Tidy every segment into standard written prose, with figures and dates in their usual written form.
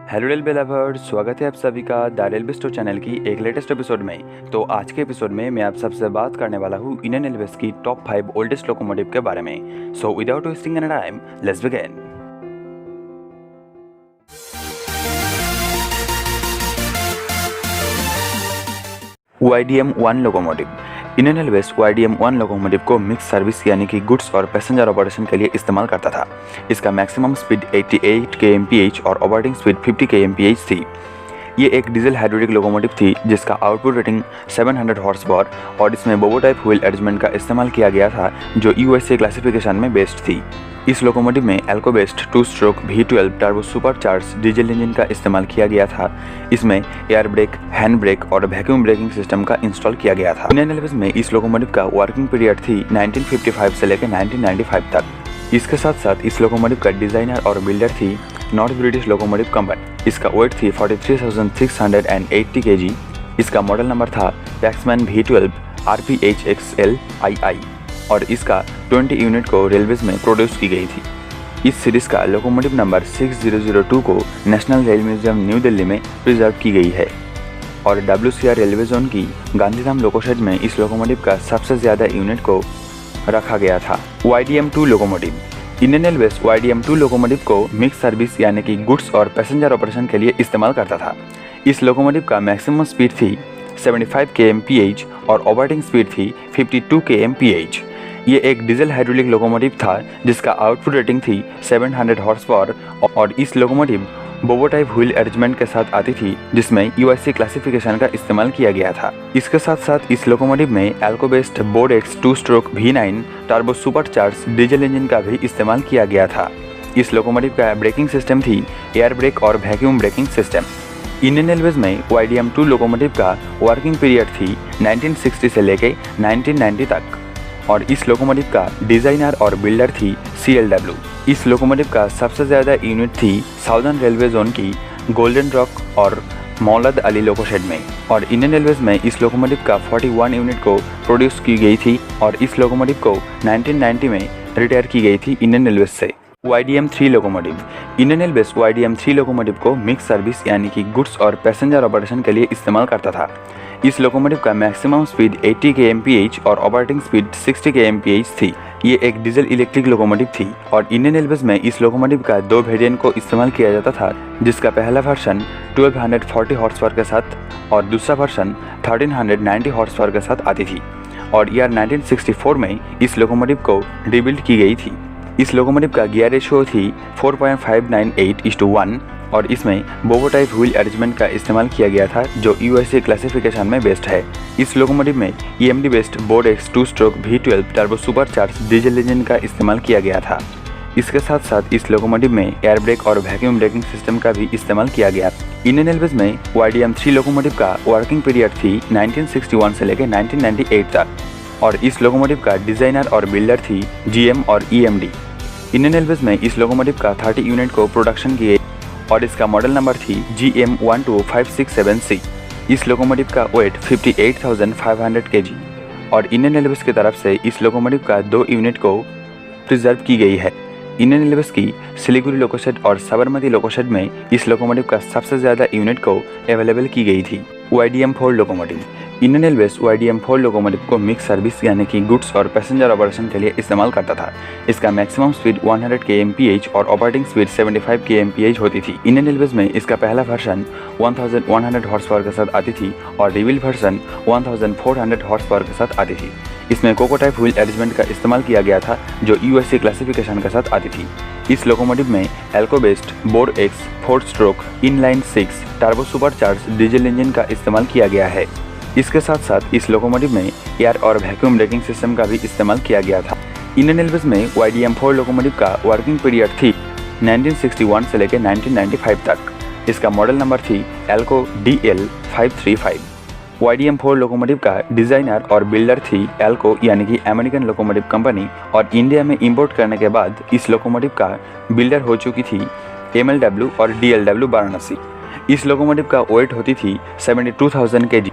Hello railway lovers, स्वागत है आप सभी का द रेलवे स्टोर चैनल की एक लेटेस्ट एपिसोड में। तो आज के एपिसोड में मैं आप सबसे बात करने वाला हूँ इंडियन रेलवेज की टॉप 5 ओल्डेस्ट लोकोमोटिव के बारे में। So without wasting any time, let's begin. YDM-1 locomotive. Indian railways YDM-1 locomotive को मिक्स सर्विस यानी कि गुड्स और पैसेंजर ऑपरेशन के लिए इस्तेमाल करता था। इसका मैक्सिमम स्पीड 88 kmph और ऑपरेटिंग स्पीड 50 kmph थी। ये एक डीजल हाइड्रोलिक लोकोमोटिव थी जिसका आउटपुट रेटिंग 700 हॉर्स पावर और इसमें बोबो टाइप व्हील अरेंजमेंट का इस्तेमाल किया गया था जो USA क्लासिफिकेशन में बेस्ड थी। इस लोकोमोटिव में Alco based 2 stroke V12 turbo supercharge diesel engine का इस्तेमाल किया गया था। इसमें एयर ब्रेक, हैंड ब्रेक और वैक्यूम ब्रेकिंग सिस्टम का इंस्टॉल किया गया था। इंडियन रेलवेज में इस लोकोमोटिव का वर्किंग पीरियड थी 1955 से लेकर 1995 तक। इसके साथ साथ इस लोकोमोटिव का डिजाइनर और बिल्डर थी नॉर्थ ब्रिटिश लोकोमोटिव कंपनी। इसका वेट थी 43,680 kg। इसका मॉडल नंबर था पैक्समैन V12 RPHXL-II और इसका 20 यूनिट को रेलवेज में प्रोड्यूस की गई थी। इस सीरीज का लोकोमोटिव नंबर 6002 को national rail museum new Delhi में प्रिजर्व की गई है और WCR रेलवे जोन की गांधीधाम लोकोशेड में इस लोकोमोटिव का सबसे ज़्यादा यूनिट को रखा गया था। YDM-2 locomotive. Indian railways YDM-2 locomotive को मिक्स सर्विस यानी कि गुड्स और पैसेंजर ऑपरेशन के लिए इस्तेमाल करता था। इस लोकोमोटिव का मैक्सिमम स्पीड थी 75 kmph और ऑपरेटिंग स्पीड थी 52 kmph। ये एक डीजल हाइड्रोलिक लोकोमोटिव था जिसका आउटपुट रेटिंग थी 700 हॉर्स पावर और इस लोकोमोटिव बोबो टाइप व्हील अरेंजमेंट के साथ आती थी जिसमें USA क्लासिफिकेशन का इस्तेमाल किया गया था। इसके साथ साथ इस लोकोमोटिव में Alco based board x 2 stroke V9 turbo supercharge diesel engine का भी इस्तेमाल किया गया था। इस लोकोमोटिव का ब्रेकिंग सिस्टम थी एयर ब्रेक और vacuum braking system. Indian railways में YDM-2 लोकोमोटिव का वर्किंग पीरियड थी 1960 से लेकर 1990 तक और इस लोकोमोटिव का डिजाइनर और बिल्डर थी CLW। इस लोकोमोटिव का सबसे ज़्यादा यूनिट थी साउदर्न रेलवे जोन की गोल्डन रॉक और मौलद अली लोकोशेड में और इंडियन रेलवेज में इस लोकोमोटिव का 41 यूनिट को प्रोड्यूस की गई थी और इस लोकोमोटिव को 1990 में रिटायर की गई थी इंडियन रेलवेज से। YDM-3 locomotive. Indian railways YDM-3 locomotive को मिक्स सर्विस यानी कि गुड्स और पैसेंजर ऑपरेशन के लिए इस्तेमाल करता था। इस लोकोमोटिव का मैक्सिमम स्पीड 80 kmph और ऑपरेटिंग स्पीड 60 kmph थी। ये एक डीजल इलेक्ट्रिक लोकोमोटिव थी और इंडियन रेलवेज में इस लोकोमोटिव का 2 वेरिएंट को इस्तेमाल किया जाता था जिसका पहला वर्जन 1240 हॉर्स पावर के साथ और दूसरा वर्जन 1390 हॉर्स पावर के साथ आती थी और ईयर 1964 में इस लोकोमोटिव को रिबिल्ड की गई थी। इस लोकोमोटिव का गियर रेशियो थी 4.598:1 और इसमें बोबो टाइप व्हील अरेंजमेंट का इस्तेमाल किया गया था जो USA क्लासिफिकेशन में बेस्ड है। इस लोकोमोटिव में EMD based board x 2 stroke V12 turbo supercharge diesel engine का इस्तेमाल किया गया था। इसके साथ साथ इस लोकोमोटिव में एयर ब्रेक और वैक्यूम ब्रेकिंग सिस्टम का भी इस्तेमाल किया गया। इंडियन रेलवेज में YDM-3 लोकोमोटिव का वर्किंग पीरियड थी 1961 से लेकर 1998 तक और इस लोकोमोटिव का डिजाइनर और बिल्डर थी GM और EMD। इंडियन रेलवेज में इस लोकोमोटिव का 30 यूनिट को प्रोडक्शन किए और इसका मॉडल नंबर थी GM12567C। इस लोकोमोटिव का वेट 58,500 kg और इंडियन रेलवेज की तरफ से इस लोकोमोटिव का 2 यूनिट को प्रिजर्व की गई है। इंडियन रेलवेज की सिलीगुड़ी लोकोशेड और साबरमती लोकोशेड में इस लोकोमोटिव का सबसे ज़्यादा यूनिट को अवेलेबल की गई थी। YDM-4 locomotive. Indian railways YDM-4 locomotive को मिक्स सर्विस यानी कि गुड्स और पैसेंजर ऑपरेशन के लिए इस्तेमाल करता था। इसका मैक्सिमम स्पीड 100 kmph और ऑपरेटिंग स्पीड 75 kmph होती थी। इंडियन रेलवेज में इसका पहला वर्जन 1100 हॉर्स पावर के साथ आती थी और रिवील वर्जन 1400 हॉर्स पावर के साथ आती थी। इसमें कोको टाइप व्हील अरेंजमेंट का इस्तेमाल किया गया था जो USA क्लासिफिकेशन के साथ आती थी। इस लोकोमोटिव में Alco based board x 4 stroke inline 6 turbo supercharge diesel engine का इस्तेमाल किया गया है। इसके साथ साथ इस लोकोमोटिव में एयर और वैक्यूम ब्रेकिंग सिस्टम का भी इस्तेमाल किया गया था। इंडियन रेलवेज में YDM-4 लोकोमोटिव का वर्किंग पीरियड थी 1961 से लेकर 1995 तक। इसका मॉडल नंबर थी एल्को DL535। YDM-4 लोकोमोटिव का डिजाइनर और बिल्डर थी एल्को यानी कि अमेरिकन लोकोमोटिव कंपनी और इंडिया में इंपोर्ट करने के बाद इस लोकोमोटिव का बिल्डर हो चुकी थी MLW और DLW वाराणसी। इस लोकोमोटिव का वेट होती थी 72,000 kg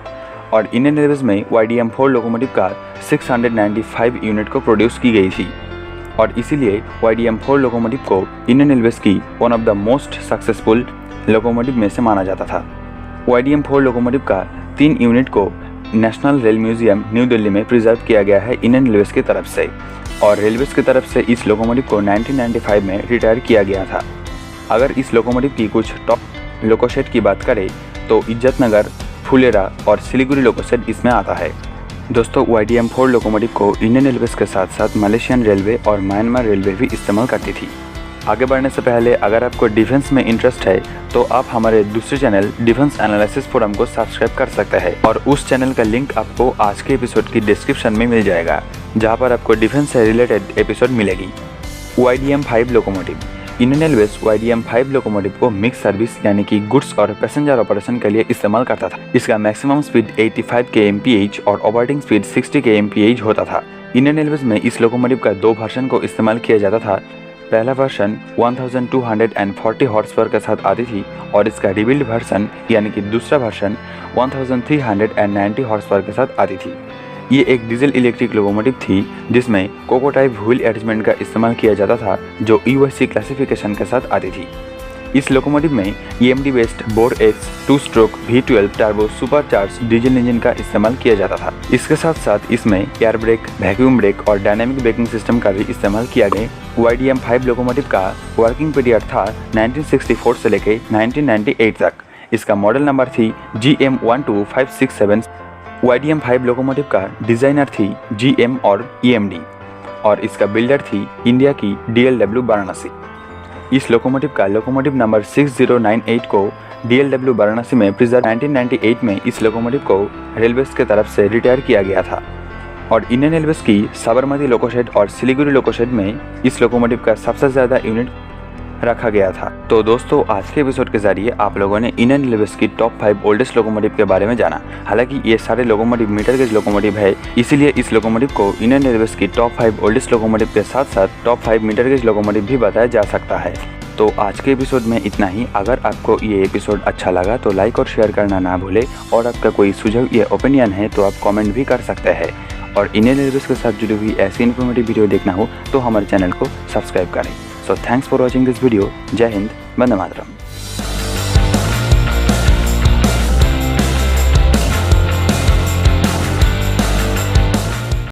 और इंडियन रेलवेज में YDM-4 लोकोमोटिव का 695 यूनिट को प्रोड्यूस की गई थी और इसीलिए YDM-4 लोकोमोटिव को इंडियन रेलवेज की one of the most successful locomotive में से माना जाता था। YDM-4 लोकोमोटिव का 3 यूनिट को national rail museum new Delhi में प्रिजर्व किया गया है इंडियन रेलवेज की तरफ से, और रेलवेज की तरफ से इस लोकोमोटिव को 1995 में रिटायर किया गया था। अगर इस लोकोमोटिव की कुछ टॉप लोकोशेड की बात करें तो इज्जतनगर, फुलेरा और सिलीगुड़ी लोकोशेड इसमें आता है। दोस्तों, YDM-4 लोकोमोटिव को इंडियन रेलवेज के साथ साथ मलेशियन रेलवे और म्यांमार रेलवे भी इस्तेमाल करती थी। आगे बढ़ने से पहले अगर आपको डिफेंस में इंटरेस्ट है तो आप हमारे दूसरे चैनल डिफेंस एनालिसिस फोरम को सब्सक्राइब कर सकते हैं, और उस चैनल का लिंक आपको आज के एपिसोड की डिस्क्रिप्शन में मिल जाएगा, जहां पर आपको डिफेंस से रिलेटेड एपिसोड मिलेगी। YDM-5 locomotive. Indian railways YDM-5 locomotive को मिक्स सर्विस यानी कि गुड्स और पैसेंजर ऑपरेशन के लिए इस्तेमाल करता था। इसका मैक्सिमम स्पीड 85 kmph और ऑपरेटिंग स्पीड 60 kmph होता था। इंडियन रेलवेज में इस लोकोमोटिव का 2 वर्जन को इस्तेमाल किया जाता था। पहला वर्जन 1240 हॉर्स पावर के साथ आती थी, और इसका रिबिल्ड वर्जन यानी कि दूसरा वर्जन 1390 हॉर्स पावर के साथ आती थी। ये एक डीजल इलेक्ट्रिक लोकोमोटिव थी जिसमें कोको टाइप व्हील अरेंजमेंट का इस्तेमाल किया जाता था, जो USC क्लासिफिकेशन के साथ आती थी। इस लोकोमोटिव में EMD based bore x 2 stroke V12 turbo supercharge diesel engine का इस्तेमाल किया जाता था। इसके साथ साथ इसमें एयर ब्रेक, वैक्यूम ब्रेक और डायनामिक ब्रेकिंग सिस्टम का भी इस्तेमाल किया गया। YDM-5 लोकोमोटिव का वर्किंग पीरियड था 1964 से लेकर 1998 तक। इसका मॉडल नंबर थी GM12567। YDM-5 लोकोमोटिव का डिजाइनर थी GM और EMD, और इसका बिल्डर थी इंडिया की DLW वाराणसी। इस लोकोमोटिव का लोकोमोटिव नंबर 6098 को DLW वाराणसी में प्रिजर्व 1998 में इस लोकोमोटिव को रेलवेज की तरफ से रिटायर किया गया था, और इंडियन रेलवेज की साबरमती लोकोशेड और सिलीगुड़ी लोकोशेड में इस लोकोमोटिव का सबसे ज़्यादा यूनिट रखा गया था। तो दोस्तों, आज के एपिसोड के जरिए आप लोगों ने इंडियन रेलवेज की टॉप 5 ओल्डेस्ट लोकोमोटिव के बारे में जाना। हालांकि ये सारे लोकोमोटिव मीटर गेज लोकोमोटिव है, इसीलिए इस लोकोमोटिव को इंडियन रेलवेज की टॉप 5 ओल्डेस्ट लोकोमोटिव के साथ साथ टॉप 5 मीटर गेज लोकोमोटिव भी बताया जा सकता है। तो आज के एपिसोड में इतना ही। अगर आपको ये एपिसोड अच्छा लगा तो लाइक और शेयर करना ना भूलें, और आपका कोई सुझाव या ओपिनियन है तो आप कमेंट भी कर सकते हैं। और इंडियन रेलवेज के साथ जुड़ी हुई ऐसी इन्फॉर्मेटिव वीडियो देखना हो तो हमारे चैनल को सब्सक्राइब करें। So thanks for watching this video. जय हिंद, वंदे मातरम।